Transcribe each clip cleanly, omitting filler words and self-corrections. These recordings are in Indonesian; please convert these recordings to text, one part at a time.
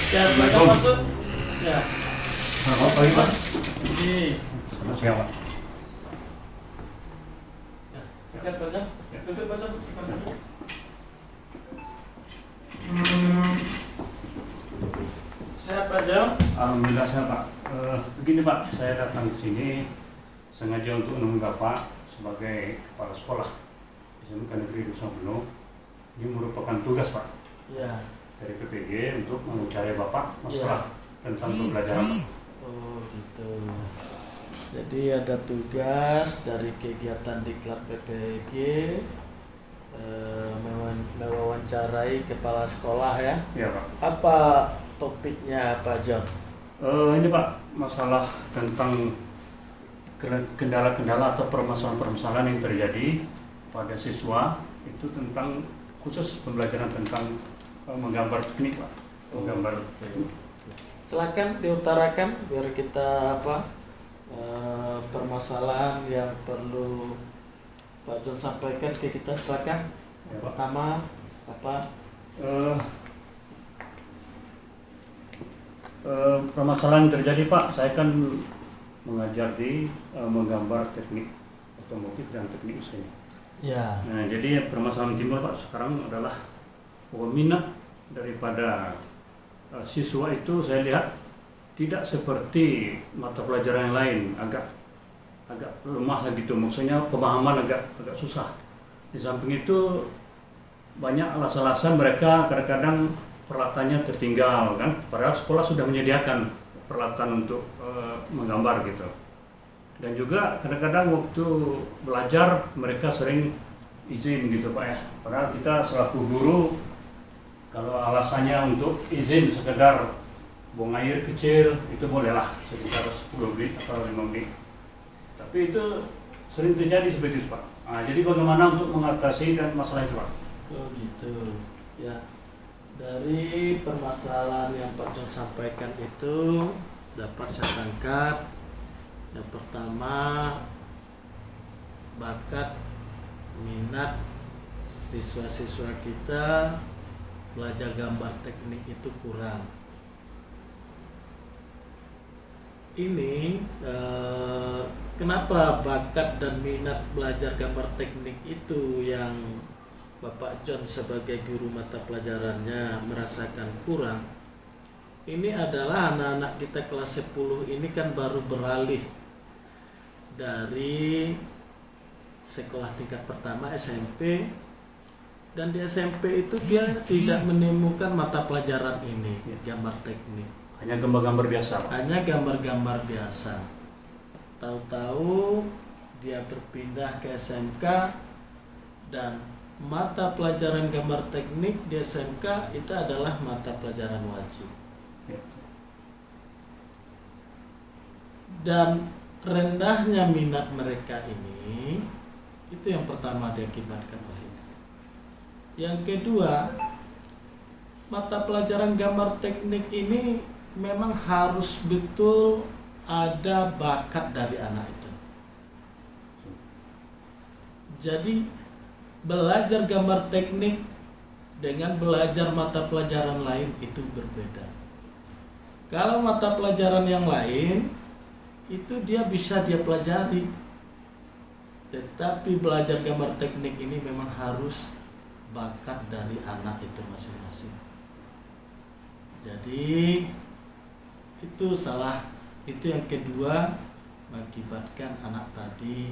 Ya, silakan masuk. Ya. Selamat pagi Pak. Ini. Selamat siang Pak. Ya, siap baca. Duduk baca silakan. Siap baca. Alhamdulillah sehat Pak. Begini Pak, saya datang ke sini sengaja untuk menemui Bapak sebagai kepala sekolah SMK Negeri Dusun Penuh. Ini merupakan tugas Pak Ya. dari PPG untuk mencari Bapak masalah tentang pembelajaran Pak. Oh gitu. Jadi ada tugas dari kegiatan diklat PPG mewawancarai kepala sekolah ya. Iya Pak. Apa topiknya Pak John? Ini Pak, masalah tentang kendala-kendala atau permasalahan-permasalahan yang terjadi pada siswa itu tentang khusus pembelajaran tentang menggambar teknik Pak. Menggambar. Silakan diutarakan biar kita permasalahan yang perlu Pak John sampaikan ke kita, silakan. Ya, Pak. Pertama apa? Permasalahan yang terjadi Pak, saya kan mengajar di menggambar teknik otomotif dan teknik mesin. Ya. Nah, jadi permasalahan timbul Pak sekarang adalah bahwa minat daripada siswa itu saya lihat tidak seperti mata pelajaran yang lain, agak lemah gitu, maksudnya pemahaman agak susah. Di samping itu banyak alasan-alasan mereka kadang-kadang peralatannya tertinggal kan, padahal sekolah sudah menyediakan peralatan untuk menggambar gitu. Dan juga kadang-kadang waktu belajar mereka sering izin gitu Pak ya, padahal kita selaku guru kalau alasannya untuk izin sekedar buang air kecil itu bolehlah sekitar 10 menit atau 5 menit, tapi itu sering terjadi seperti itu Pak. Nah, jadi bagaimana untuk mengatasi dan masalah itu Pak? Oh gitu. Ya. Dari permasalahan yang Pak John sampaikan itu dapat saya tangkap, yang pertama bakat minat siswa-siswa kita belajar gambar teknik itu kurang. Ini kenapa bakat dan minat belajar gambar teknik itu yang Bapak John sebagai guru mata pelajarannya merasakan kurang? Ini adalah anak-anak kita kelas 10 ini kan baru beralih dari sekolah tingkat pertama SMP, dan di SMP itu dia tidak menemukan mata pelajaran ini, gambar teknik. Hanya gambar-gambar biasa Pak? Hanya gambar-gambar biasa. Tahu-tahu dia berpindah ke SMK dan mata pelajaran gambar teknik di SMK itu adalah mata pelajaran wajib. Dan rendahnya minat mereka ini itu yang pertama diakibatkan oleh itu. Yang kedua, mata pelajaran gambar teknik ini memang harus betul ada bakat dari anak itu. Jadi belajar gambar teknik dengan belajar mata pelajaran lain itu berbeda. Kalau mata pelajaran yang lain itu dia bisa dia pelajari, tetapi belajar gambar teknik ini memang harus bakat dari anak itu masing-masing. Jadi itu salah, itu yang kedua mengakibatkan anak tadi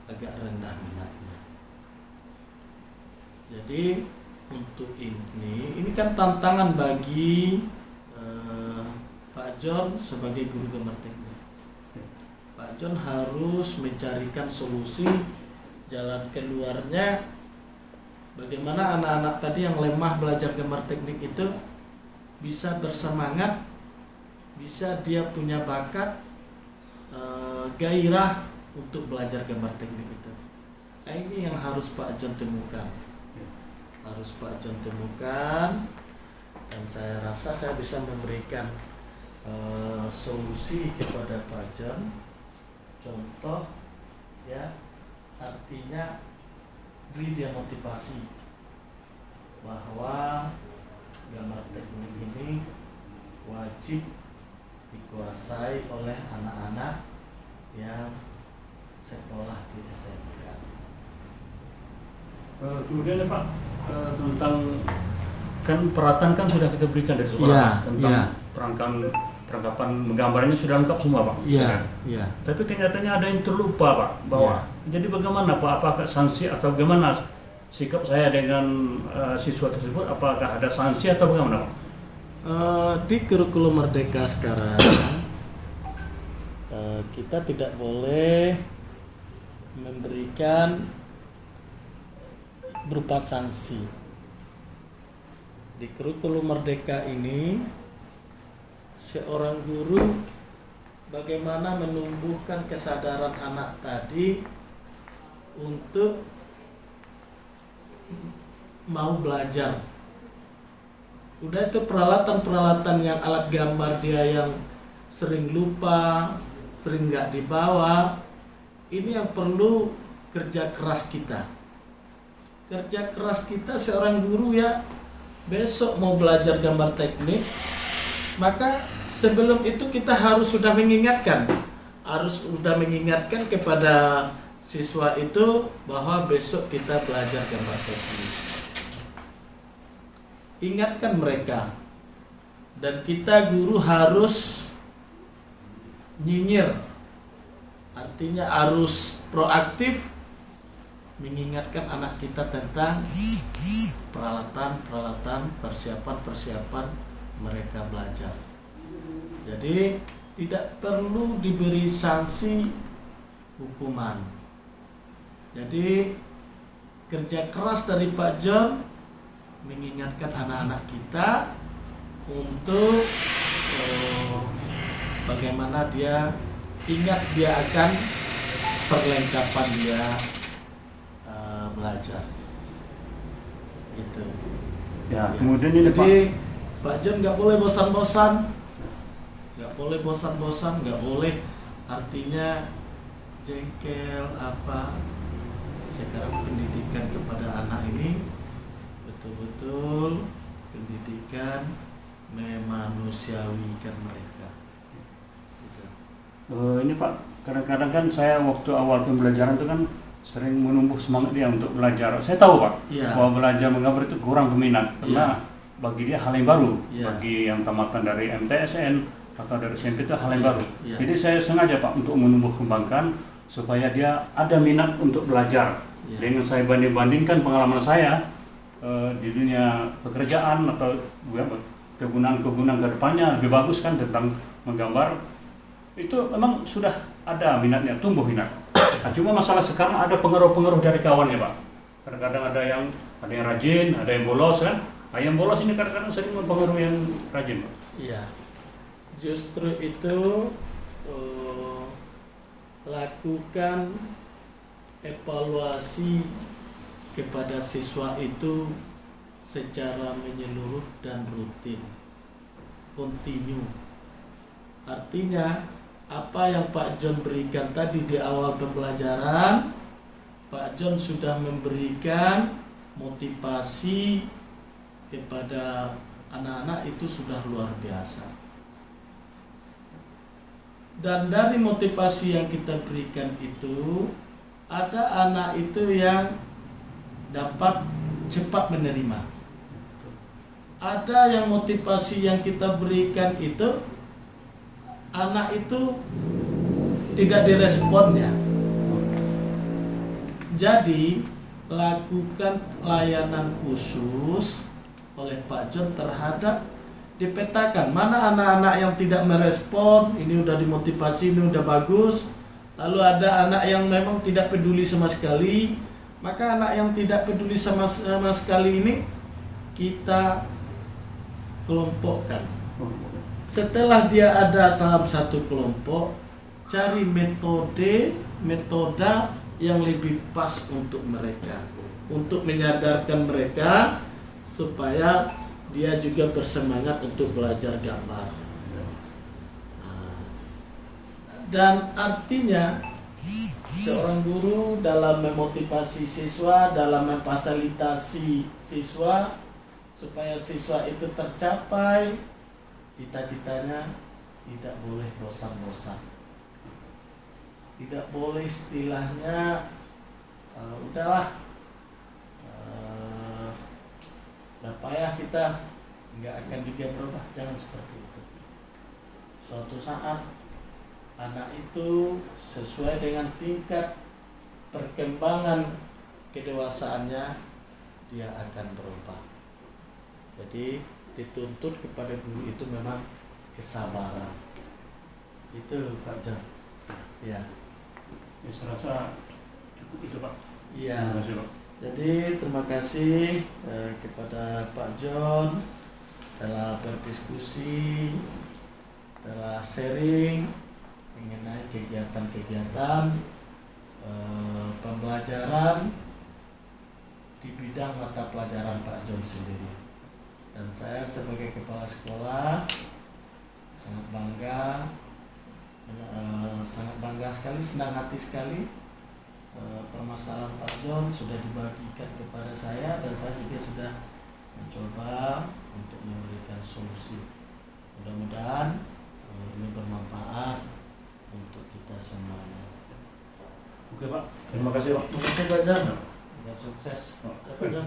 agak rendah minatnya. Jadi untuk ini kan tantangan bagi Pak John sebagai guru gambar teknik. Pak John harus mencarikan solusi jalan keluarnya. Bagaimana anak-anak tadi yang lemah belajar gambar teknik itu bisa bersemangat, bisa dia punya bakat, gairah untuk belajar gambar teknik itu. Nah, ini yang harus Pak John temukan. Harus Pak John temukan, dan saya rasa saya bisa memberikan solusi kepada Pak John. Contoh ya, artinya beri dia motivasi bahwa gambar teknik ini wajib dikuasai oleh anak-anak yang sekolah di SMK. Kemudian ya Pak, tentang kan peralatan kan sudah kita berikan dari sekolah, Ya, tentang ya. perangkapan menggambarnya sudah lengkap semua Pak. Iya. Tapi kenyataannya ada yang terlupa Pak, bahwa jadi bagaimana Pak, apakah sanksi atau bagaimana sikap saya dengan siswa tersebut, apakah ada sanksi atau bagaimana Pak? Di kurikulum Merdeka sekarang kita tidak boleh memberikan berupa sanksi. Di kurikulum Merdeka ini seorang guru bagaimana menumbuhkan kesadaran anak tadi untuk mau belajar. Udah itu peralatan-peralatan yang alat gambar dia yang sering lupa, sering nggak dibawa, ini yang perlu kerja keras kita. Kerja keras kita seorang guru ya, besok mau belajar gambar teknik, maka sebelum itu kita harus sudah mengingatkan kepada siswa itu bahwa besok kita belajar gambar teknik. Ingatkan mereka, dan kita guru harus nyinyir, artinya harus proaktif mengingatkan anak kita tentang peralatan persiapan mereka belajar. Jadi tidak perlu diberi sanksi hukuman. Jadi kerja keras dari Pak John mengingatkan anak-anak kita untuk bagaimana dia ingat dia akan perlengkapan dia belajar gitu Ya, kemudian ini jadi Pak John nggak boleh bosan-bosan, nggak boleh artinya jengkel apa. Sekarang pendidikan kepada anak ini betul-betul pendidikan memanusiawikan mereka gitu. Ini Pak, kadang-kadang kan saya waktu awal pembelajaran itu kan sering menumbuh semangat dia untuk belajar. Saya tahu Pak, bahwa belajar menggambar itu kurang peminat karena bagi dia hal yang baru. Bagi yang tamatan dari MTSN atau dari SMP itu hal yang baru. Jadi saya sengaja Pak untuk menumbuh kembangkan supaya dia ada minat untuk belajar. Dengan saya banding-bandingkan pengalaman saya di dunia pekerjaan atau kegunaan-kegunaan ke depannya lebih bagus kan tentang menggambar, itu memang sudah ada minatnya, tumbuh minat. Nah, cuma masalah sekarang ada pengaruh-pengaruh dari kawannya Pak. Kadang-kadang ada yang rajin, ada yang bolos kan. Nah, yang bolos ini kadang-kadang sering mempengaruhi yang rajin Pak. Iya, justru itu lakukan evaluasi kepada siswa itu secara menyeluruh dan rutin, kontinu. Artinya apa yang Pak John berikan tadi di awal pembelajaran, Pak John sudah memberikan motivasi kepada anak-anak itu sudah luar biasa. Dan dari motivasi yang kita berikan itu, ada anak itu yang dapat cepat menerima. Ada yang motivasi yang kita berikan itu, anak itu tidak diresponnya. Jadi lakukan layanan khusus oleh Pak John terhadap, dipetakan mana anak-anak yang tidak merespon, ini udah dimotivasi, ini udah bagus. Lalu ada anak yang memang tidak peduli sama sekali, maka anak yang tidak peduli sama sekali ini kita kelompokkan. Setelah dia ada dalam satu kelompok, cari metode yang lebih pas untuk mereka, untuk menyadarkan mereka supaya dia juga bersemangat untuk belajar gambar. Dan artinya seorang guru dalam memotivasi siswa, dalam memfasilitasi siswa supaya siswa itu tercapai cita-citanya tidak boleh bosan-bosan, tidak boleh istilahnya udahlah udah payah kita nggak akan juga berubah. Jangan seperti itu. Suatu saat anak itu sesuai dengan tingkat perkembangan kedewasaannya dia akan berubah. Jadi dituntut kepada guru itu memang kesabaran. Itu Pak John. Ya. Saya rasa cukup itu Pak. Iya. Terima kasih Pak. Jadi terima kasih kepada Pak John telah berdiskusi, telah sharing mengenai kegiatan-kegiatan pembelajaran di bidang mata pelajaran Pak John sendiri. Dan saya sebagai kepala sekolah sangat bangga sekali, senang hati sekali. Permasalahan Pak John sudah dibagikan kepada saya dan saya juga sudah mencoba untuk memberikan solusi. Mudah-mudahan ini bermanfaat untuk kita semuanya. Oke Pak, terima kasih Pak. Terima kasih Pak John. Ya, sukses. Oh. Ya, Pak John.